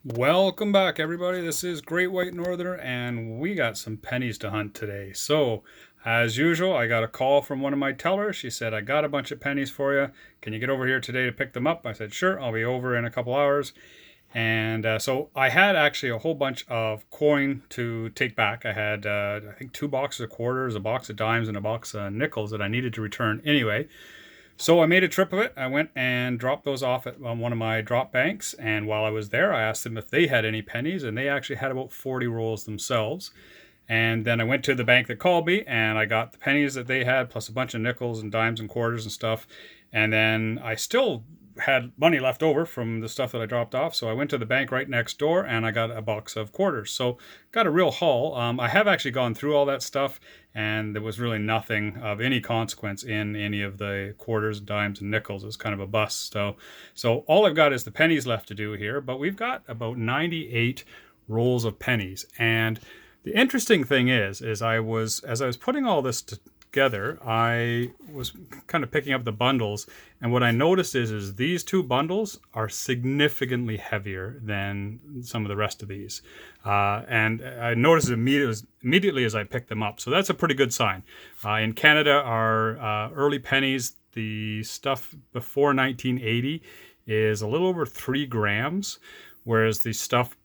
Welcome back, everybody. This is Great White Northerner, and we got some pennies to hunt today. So, as usual, I got a call from one of my tellers. She said, I got a bunch of pennies for you. Can you get over here today to pick them up? I said, sure, I'll be over in a couple hours. And so I had actually a whole bunch of coin to take back. I had, I think, 2 boxes of quarters, a box of dimes, and a box of nickels that I needed to return anyway. So I made a trip of it. I went and dropped those off at one of my drop banks. And while I was there, I asked them if they had any pennies, and they actually had about 40 rolls themselves. And then I went to the bank that called me, and I got the pennies that they had, plus a bunch of nickels and dimes and quarters and stuff. And then I still had money left over from the stuff that I dropped off. So I went to the bank right next door and I got a box of quarters. So got a real haul. I have actually gone through all that stuff, and there was really nothing of any consequence in any of the quarters, dimes, and nickels. It was kind of a bust. So all I've got is the pennies left to do here, but we've got about 98 rolls of pennies. And the interesting thing is as I was putting all this together, I was kind of picking up the bundles, and what I noticed is these two bundles are significantly heavier than some of the rest of these, and I noticed it immediately as I picked them up. So that's a pretty good sign. In Canada, our early pennies, the stuff before 1980, is a little over 3 grams. Whereas the stuff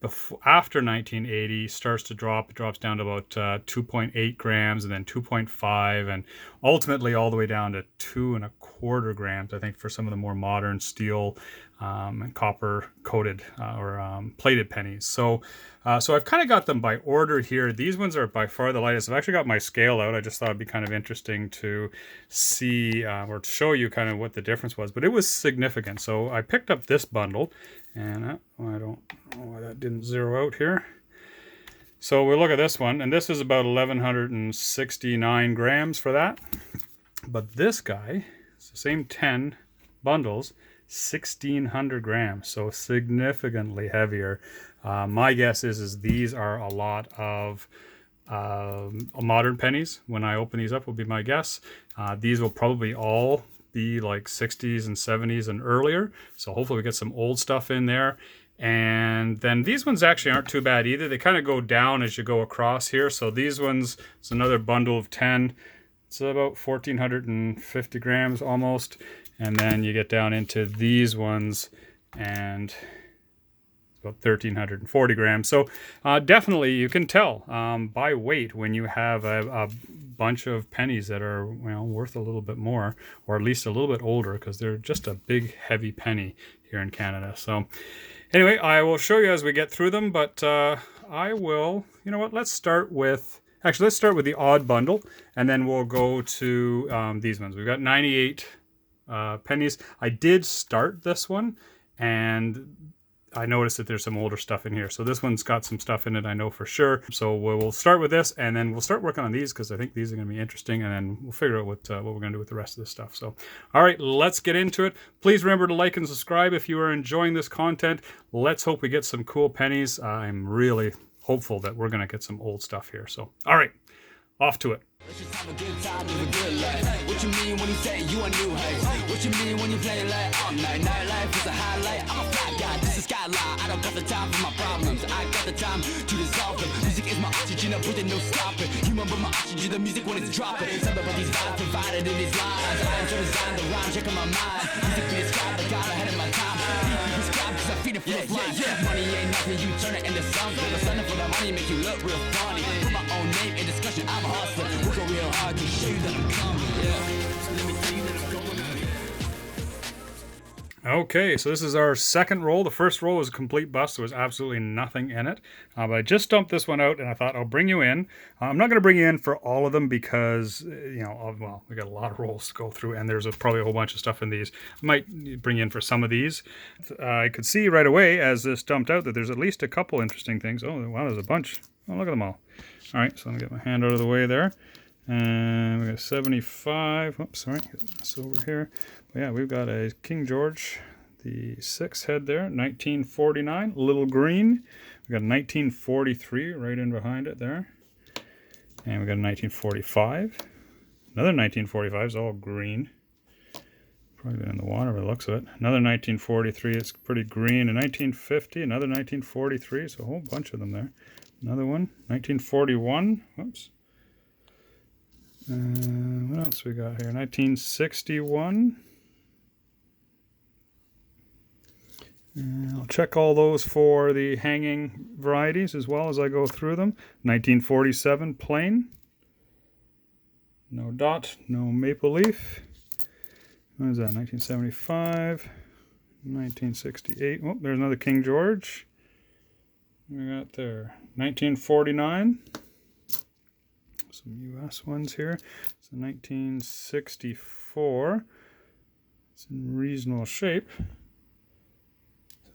after 1980 starts to drop. It drops down to about 2.8 grams, and then 2.5, and ultimately all the way down to 2.25 grams, I think, for some of the more modern steel and copper coated or plated pennies. So I've kind of got them by order here. These ones are by far the lightest. I've actually got my scale out. I just thought it'd be kind of interesting to see or to show you kind of what the difference was, but it was significant. So I picked up this bundle, and I don't know why that didn't zero out here. So we look at this one, and this is about 1,169 grams for that. But this guy, it's the same 10 bundles, 1,600 grams, so significantly heavier. My guess is these are a lot of modern pennies. When I open these up, will be my guess. These will probably all be like 60s and 70s and earlier. So hopefully we get some old stuff in there. And then these ones actually aren't too bad either. They kind of go down as you go across here. So these ones, it's another bundle of 10. It's about 1,450 grams almost. And then you get down into these ones, and about 1,340 grams. So definitely you can tell by weight when you have a bunch of pennies that are worth a little bit more, or at least a little bit older, because they're just a big heavy penny here in Canada. So anyway, I will show you as we get through them, but I will, let's start with the odd bundle, and then we'll go to these ones. We've got 98 pennies. I did start this one, and I noticed that there's some older stuff in here. So this one's got some stuff in it, I know for sure. So we'll start with this, and then we'll start working on these, because I think these are going to be interesting, and then we'll figure out what we're going to do with the rest of this stuff. So, all right, let's get into it. Please remember to like and subscribe if you are enjoying this content. Let's hope we get some cool pennies. I'm really hopeful that we're going to get some old stuff here. So, all right, off to it. What you mean when you say you a new hate? What you mean when you play like all night? Nightlife is a highlight. I'm a fat guy, this is skyline. I don't got the time for my problems. I got the time to dissolve them. Music is my oxygen, I'm putting no stopping. You remember my oxygen, the music when it's dropping. Somebody's vibes provided in these lines. I'm trying to design the rhyme, check on my mind. Music be described, I got ahead of my time. Beat be prescribed, cause I feed it full of lines. Money ain't nothing, you turn it into something. I'm signing for the money, make you look real funny. Put my own name in discussion, I'm a hustler. Working real hard to show you that I'm coming, So let me tell you that I'm going. Okay, so this is our second roll. The first roll was a complete bust. There was absolutely nothing in it. But I just dumped this one out, and I thought I'll bring you in. I'm not going to bring you in for all of them because, we got a lot of rolls to go through, and there's probably a whole bunch of stuff in these. I might bring you in for some of these. I could see right away as this dumped out that there's at least a couple interesting things. Oh, wow, there's a bunch. Oh, look at them all. All right, so let me get my hand out of the way there. And we got 75. Oops, sorry, get this over here. But yeah, we've got a King George, the 6 head there, 1949, little green. We got a 1943 right in behind it there. And we got a 1945. Another 1945 is all green. Probably been in the water by the looks of it. Another 1943, it's pretty green. A 1950, another 1943, so a whole bunch of them there. Another one, 1941, whoops. What else we got here? 1961. I'll check all those for the hanging varieties as well as I go through them. 1947 plain. No dot, no maple leaf. What is that? 1975. 1968. Oh, there's another King George. What we got there? 1949. Some US ones here. It's 1964. It's in reasonable shape.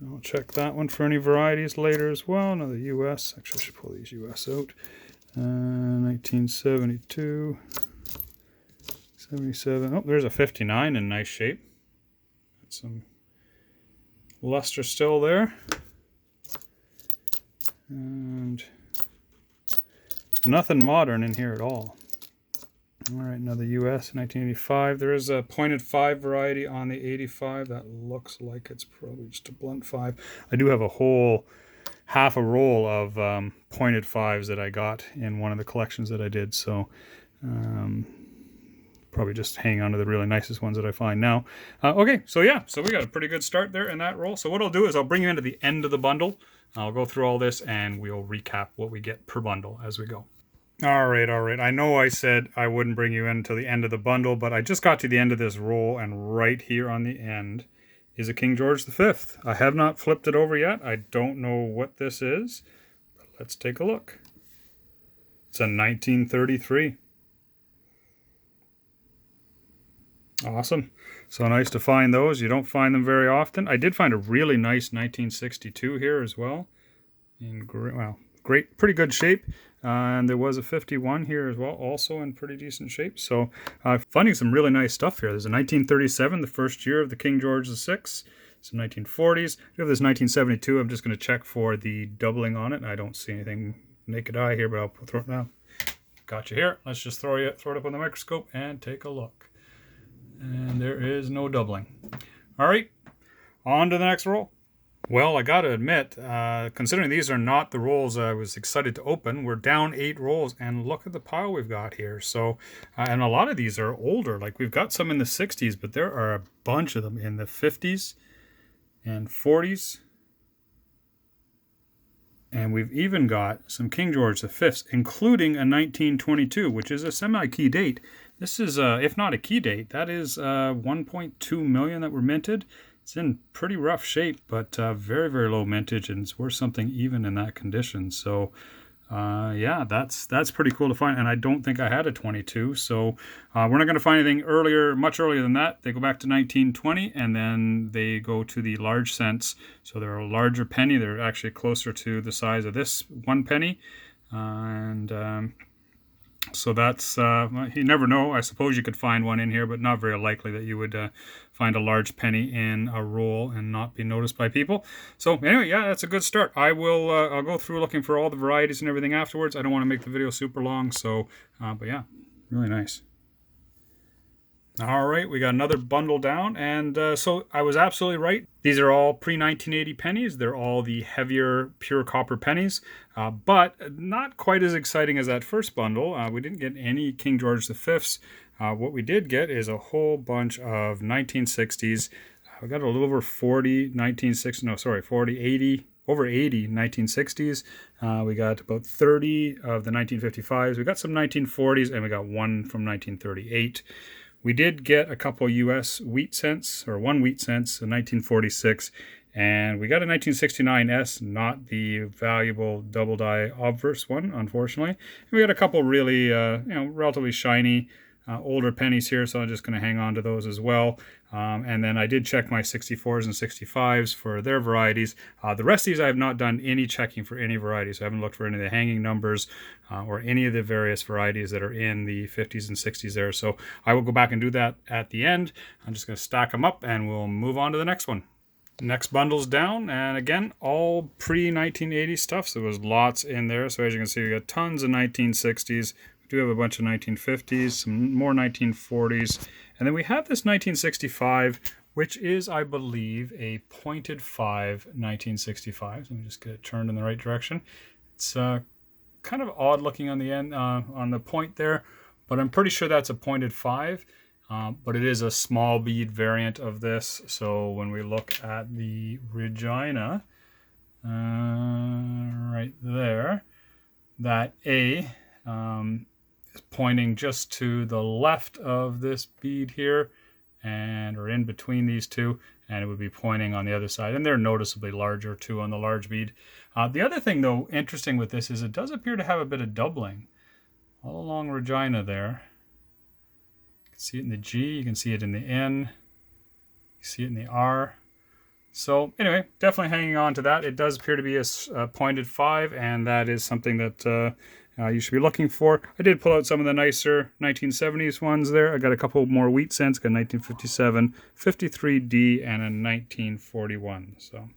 I'll check that one for any varieties later as well. Another US. Actually, I should pull these US out. 1972. 77. Oh, there's a 59 in nice shape. Got some luster still there. And nothing modern in here at all. All right, another US 1985. There is a pointed 5 variety on the 85. That looks like it's probably just a blunt 5. I do have a whole half a roll of pointed 5s that I got in one of the collections that I did. So probably just hang on to the really nicest ones that I find now. Okay, so yeah, so we got a pretty good start there in that roll. So what I'll do is I'll bring you into the end of the bundle. I'll go through all this and we'll recap what we get per bundle as we go. All right. I know I said I wouldn't bring you in until the end of the bundle, but I just got to the end of this roll, and right here on the end is a King George V. I have not flipped it over yet. I don't know what this is, but let's take a look. It's a 1933. Awesome. So nice to find those. You don't find them very often. I did find a really nice 1962 here as well. In great, pretty good shape. And there was a 51 here as well, also in pretty decent shape. So finding some really nice stuff here. There's a 1937, the first year of the King George VI. Some 1940s. We have this 1972. I'm just going to check for the doubling on it. I don't see anything naked eye here, but I'll throw it now. Got you here. Let's just throw it up on the microscope and take a look. And there is no doubling. All right, on to the next roll. Well, I got to admit, considering these are not the rolls I was excited to open, we're down 8 rolls, and look at the pile we've got here. So, and a lot of these are older. Like we've got some in the 60s, but there are a bunch of them in the 50s and 40s. And we've even got some King George V's, including a 1922, which is a semi-key date. This is, if not a key date, that is 1.2 million that were minted. It's in pretty rough shape, but very, very low mintage, and it's worth something even in that condition. So, yeah, that's pretty cool to find. And I don't think I had a 22, so we're not going to find anything earlier, much earlier than that. They go back to 1920, and then they go to the large cents. So they're a larger penny. They're actually closer to the size of this 1 penny, and so that's, you never know. I suppose you could find one in here, but not very likely that you would find a large penny in a roll and not be noticed by people. So anyway, yeah, that's a good start. I'll go through looking for all the varieties and everything afterwards. I don't want to make the video super long, so, but yeah, really nice. All right, we got another bundle down, and so I was absolutely right. These are all pre-1980 pennies. They're all the heavier pure copper pennies, but not quite as exciting as that first bundle. We didn't get any King George V's. What we did get is a whole bunch of 1960s. We got a little over 40 1960s, no, sorry, 40, 80, over 80 1960s. We got about 30 of the 1955s. We got some 1940s, and we got one from 1938. We did get a couple US wheat cents, or 1 wheat cents in 1946, and we got a 1969S, not the valuable double die obverse one, unfortunately. And we got a couple really, relatively shiny older pennies here, so I'm just going to hang on to those as well. And then I did check my 64s and 65s for their varieties. The rest of these I have not done any checking for any varieties. I haven't looked for any of the hanging numbers or any of the various varieties that are in the 50s and 60s there. So I will go back and do that at the end. I'm just going to stack them up and we'll move on to the next one. Next bundle's down, and again, all pre-1980 stuff. So there was lots in there. So as you can see, we got tons of 1960s. We do have a bunch of 1950s, some more 1940s, And then we have this 1965, which is, I believe, a pointed 5 1965. So let me just get it turned in the right direction. It's kind of odd looking on the end, on the point there, but I'm pretty sure that's a pointed 5. But it is a small bead variant of this. So when we look at the Regina, right there, that A is pointing just to the left of this bead here, or in between these two, and it would be pointing on the other side. And they're noticeably larger too on the large bead. The other thing though, interesting with this, is it does appear to have a bit of doubling all along Regina there. You can see it in the G, you can see it in the N, you see it in the R. So anyway, definitely hanging on to that. It does appear to be a pointed 5, and that is something that you should be looking for. I did pull out some of the nicer 1970s ones there. I got a couple more wheat cents, got a 1957, 53D, and a 1941. So,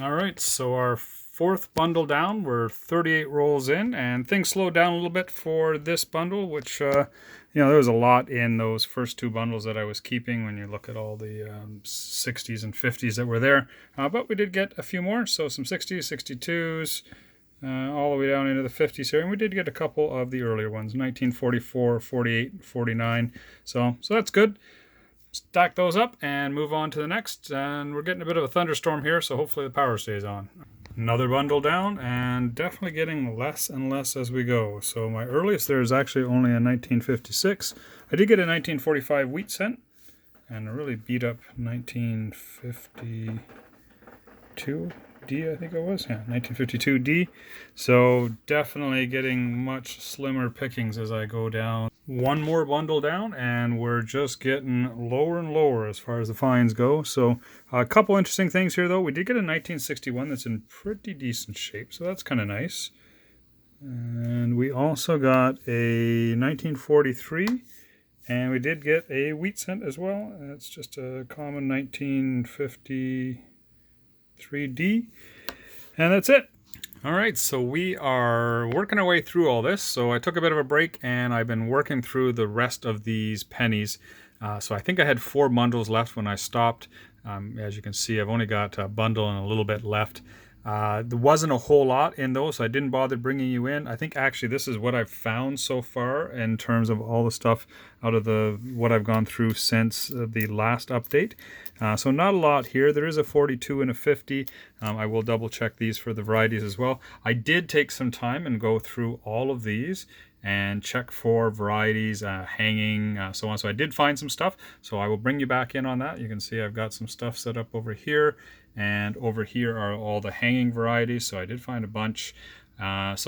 all right, so our fourth bundle down. We're 38 rolls in, and things slowed down a little bit for this bundle, which, there was a lot in those first two bundles that I was keeping when you look at all the 60s and 50s that were there. But we did get a few more, so some 60s, 62s, all the way down into the 50s here, and we did get a couple of the earlier ones, 1944, 48, 49. So that's good. Stack those up and move on to the next, and we're getting a bit of a thunderstorm here, so hopefully the power stays on. Another bundle down, and definitely getting less and less as we go. So my earliest there is actually only a 1956. I did get a 1945 wheat cent, and a really beat up 1952 D, I think it was. Yeah, 1952 D. So definitely getting much slimmer pickings as I go down. One more bundle down, and we're just getting lower and lower as far as the fines go. So a couple interesting things here, though. We did get a 1961 that's in pretty decent shape, so that's kind of nice. And we also got a 1943, and we did get a wheat cent as well. It's just a common 1953D, and that's it. All right, so we are working our way through all this. So I took a bit of a break, and I've been working through the rest of these pennies. So I think I had 4 bundles left when I stopped. As you can see, I've only got a bundle and a little bit left. There wasn't a whole lot in those, so I didn't bother bringing you in. I think actually this is what I've found so far in terms of all the stuff out of what I've gone through since the last update. So not a lot here. There is a 42 and a 50. I will double check these for the varieties as well. I did take some time and go through all of these and check for varieties, hanging, so on. So I did find some stuff, so I will bring you back in on that. You can see I've got some stuff set up over here, and over here are all the hanging varieties, so I did find a bunch. And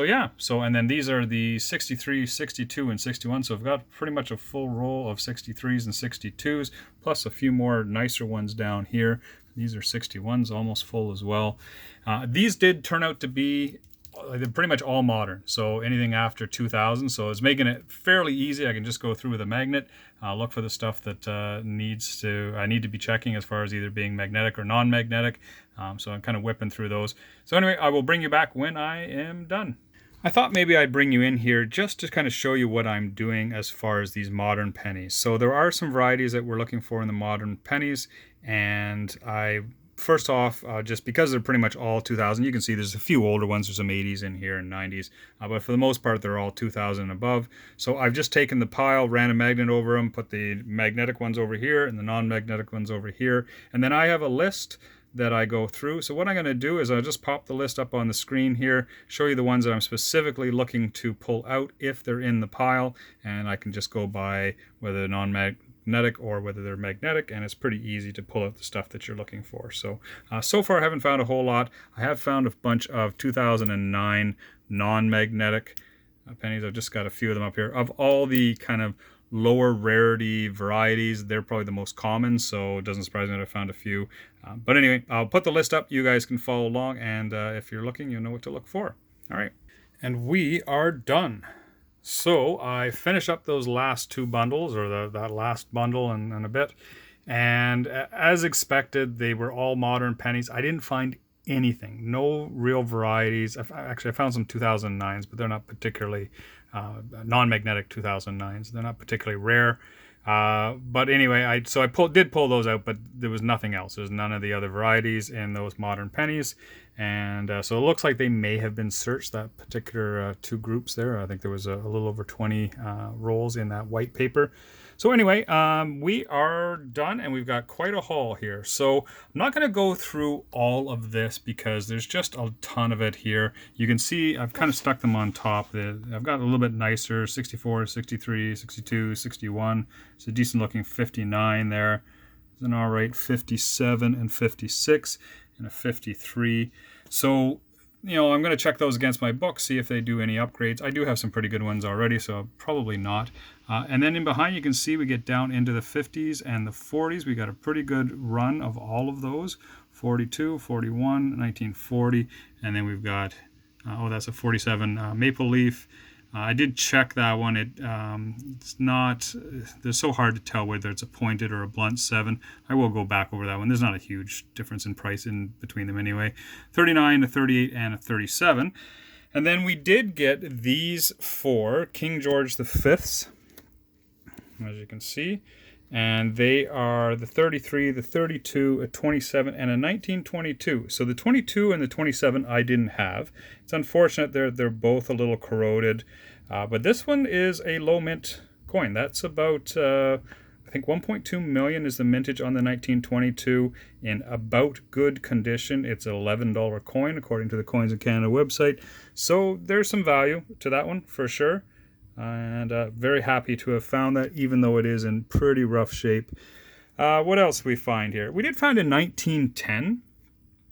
then these are the 63, 62, and 61, so I've got pretty much a full roll of 63s and 62s, plus a few more nicer ones down here. These are 61s, almost full as well. These did turn out to be they're pretty much all modern, so anything after 2000. So it's making it fairly easy. I can just go through with a magnet, look for the stuff that I need to be checking as far as either being magnetic or non-magnetic. So I'm kind of whipping through those. So anyway, I will bring you back when I am done. I thought maybe I'd bring you in here just to kind of show you what I'm doing as far as these modern pennies. So there are some varieties that we're looking for in the modern pennies, and first off, just because they're pretty much all 2000, you can see there's a few older ones, there's some 80s in here and 90s, but for the most part they're all 2000 and above. So I've just taken the pile, ran a magnet over them, put the magnetic ones over here and the non-magnetic ones over here, and then I have a list that I go through. So what I'm going to do is I'll just pop the list up on the screen here, show you the ones that I'm specifically looking to pull out if they're in the pile, and I can just go by whether they're non-magnetic or whether they're magnetic, and it's pretty easy to pull out the stuff that you're looking for. So so far I haven't found a whole lot. I have found a bunch of 2009 non-magnetic pennies. I've just got a few of them up here. Of all the kind of lower rarity varieties, they're probably the most common, so it doesn't surprise me that I found a few. But anyway, I'll put the list up. You guys can follow along, and if you're looking, you'll know what to look for. All right, and we are done. So I finished up those last 2 bundles, or that last bundle and a bit, and as expected, they were all modern pennies. I didn't find anything, no real varieties. Actually, I found some 2009s, but they're not particularly non-magnetic 2009s. They're not particularly rare. But anyway, I did pull those out, but there was nothing else. There's none of the other varieties in those modern pennies, and so it looks like they may have been searched, that particular two groups there. I think there was a little over 20 rolls in that white paper. So anyway, we are done, and we've got quite a haul here. So I'm not going to go through all of this because there's just a ton of it here. You can see I've kind of stuck them on top. I've got a little bit nicer, 64, 63, 62, 61. It's a decent looking 59 there. There's an all right 57 and 56 and a 53. So, you know, I'm going to check those against my book, see if they do any upgrades. I do have some pretty good ones already, so probably not. And then in behind, you can see we get down into the 50s and the 40s. We got a pretty good run of all of those. 42, 41, 1940, and then we've got, oh, that's a 47 Maple Leaf. I did check that one. It's not, they're so hard to tell whether it's a pointed or a blunt 7. I will go back over that one. There's not a huge difference in price in between them anyway. 39, a 38, and a 37. And then we did get these 4 King George V's, as you can see. And they are the 33, the 32, a 27, and a 1922. So the 22 and the 27 I didn't have. It's unfortunate they're both a little corroded. But this one is a low mint coin. That's about, I think 1.2 million is the mintage on the 1922 in about good condition. It's an $11 coin according to the Coins in Canada website. So there's some value to that one for sure. And very happy to have found that, even though it is in pretty rough shape. What else we find here? We did find a 1910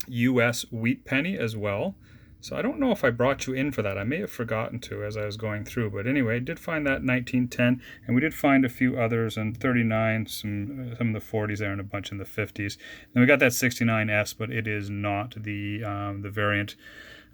US wheat penny as well. So I don't know if I brought you in for that. I may have forgotten to as I was going through. But anyway, I did find that 1910. And we did find a few others in 39, some of the 40s there, and a bunch in the 50s. Then we got that 69S, but it is not the variant,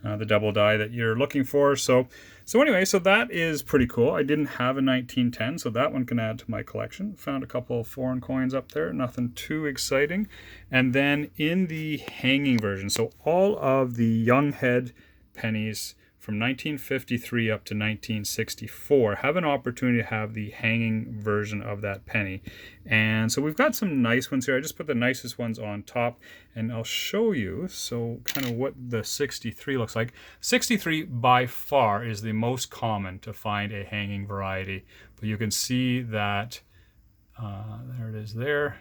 the double die that you're looking for. So anyway, so that is pretty cool. I didn't have a 1910, so that one can add to my collection. Found a couple of foreign coins up there, nothing too exciting. And then in the hanging version, so all of the young head pennies from 1953 up to 1964 have an opportunity to have the hanging version of that penny. And so we've got some nice ones here. I just put the nicest ones on top, and I'll show you so kind of what the 63 looks like. 63 by far is the most common to find a hanging variety, but you can see that there it is there.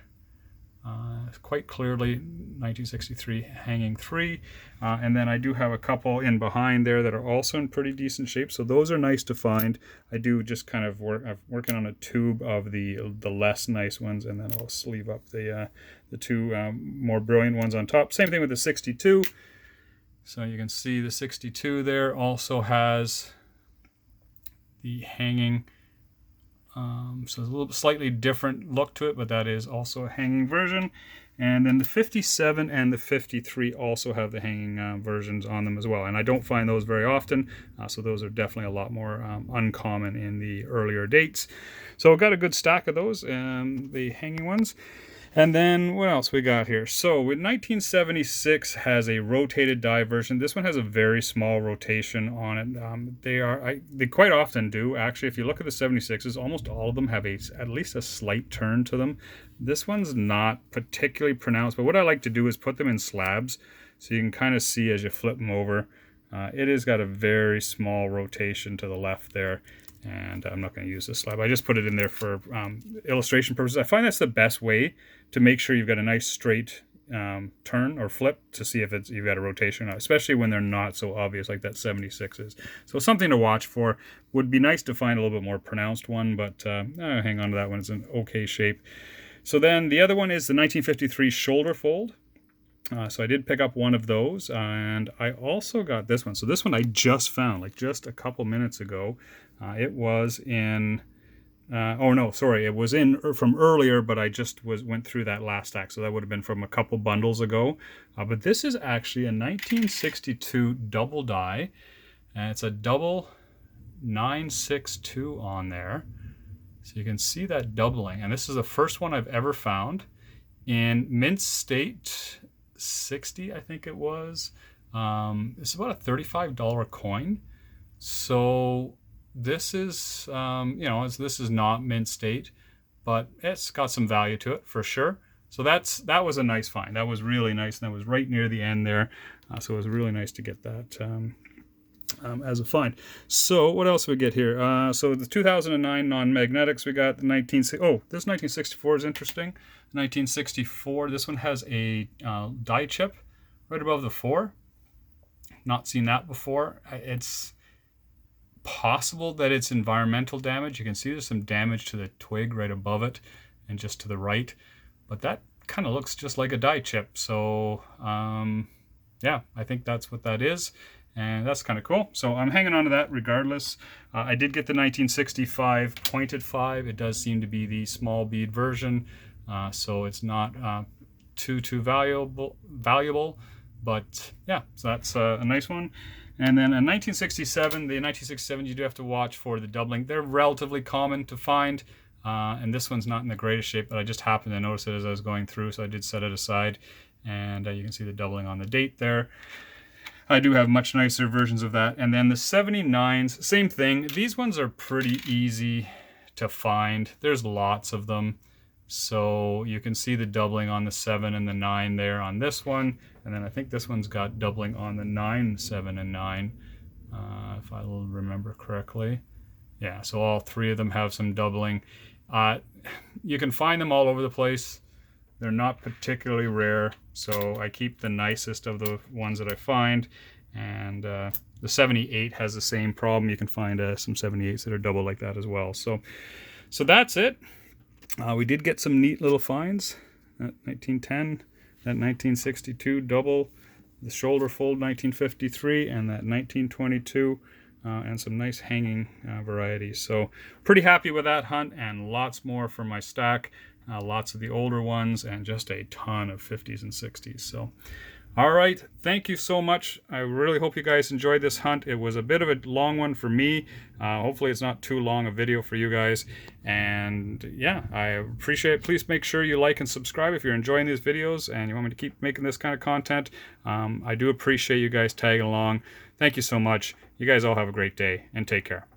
Quite clearly 1963 hanging 3, and then I do have a couple in behind there that are also in pretty decent shape, so those are nice to find. I do just kind of I'm working on a tube of the less nice ones, and then I'll sleeve up the two more brilliant ones on top. Same thing with the 62. So you can see the 62 there also has the hanging. So it's a little slightly different look to it, but that is also a hanging version. And then the 57 and the 53 also have the hanging versions on them as well. And I don't find those very often, so those are definitely a lot more uncommon in the earlier dates. So I've got a good stack of those, the hanging ones. And then what else we got here? So with 1976 has a rotated die version. This one has a very small rotation on it. They quite often do, actually. If you look at the 76s, almost all of them have at least a slight turn to them. This one's not particularly pronounced, but what I like to do is put them in slabs so you can kind of see as you flip them over. It has got a very small rotation to the left there. And I'm not going to use this slab. I just put it in there for illustration purposes. I find that's the best way to make sure you've got a nice straight turn or flip to see if you've got a rotation, especially when they're not so obvious like that 76 is. So something to watch for. Would be nice to find a little bit more pronounced one, but hang on to that one. It's in okay shape. So then the other one is the 1953 shoulder fold. So I did pick up one of those, and I also got this one. So this one I just found, like just a couple minutes ago. It was in, it was in from earlier, but I just went through that last stack. So that would have been from a couple bundles ago. But this is actually a 1962 double die, and it's a double 962 on there. So you can see that doubling. And this is the first one I've ever found in mint state 60, I think it was. It's about a $35 coin. So this is, this is not mint state, but it's got some value to it for sure. So that was a nice find. That was really nice, and that was right near the end there. So it was really nice to get that as a find. So what else do we get here? So the 2009 non-magnetics, we got the this 1964 is interesting. 1964, this one has a die chip right above the 4. Not seen that before. It's possible that it's environmental damage. You can see there's some damage to the twig right above it and just to the right, but that kind of looks just like a die chip. So yeah, I think that's what that is, and that's kind of cool. So I'm hanging on to that regardless. I did get the 1965 pointed 5. It does seem to be the small bead version, so it's not too valuable, but yeah, so that's a nice one. And then in 1967, the 1967 you do have to watch for the doubling. They're relatively common to find, and this one's not in the greatest shape, but I just happened to notice it as I was going through, so I did set it aside, and you can see the doubling on the date there. I do have much nicer versions of that. And then the 79s, same thing. These ones are pretty easy to find. There's lots of them. So you can see the doubling on the 7 and the 9 there on this one. And then I think this one's got doubling on the 9, 7, and 9, if I will remember correctly. Yeah, so all 3 of them have some doubling. You can find them all over the place. They're not particularly rare, so I keep the nicest of the ones that I find. And the 78 has the same problem. You can find some 78s that are double like that as well. So that's it. We did get some neat little finds. That 1910, that 1962 double, the shoulder fold 1953, and that 1922, and some nice hanging varieties. So pretty happy with that hunt, and lots more for my stack. Lots of the older ones, and just a ton of 50s and 60s. So all right, thank you so much. I really hope you guys enjoyed this hunt. It was a bit of a long one for me. Hopefully it's not too long a video for you guys. And yeah, I appreciate it. Please make sure you like and subscribe if you're enjoying these videos and you want me to keep making this kind of content. I do appreciate you guys tagging along. Thank you so much. You guys all have a great day, and take care.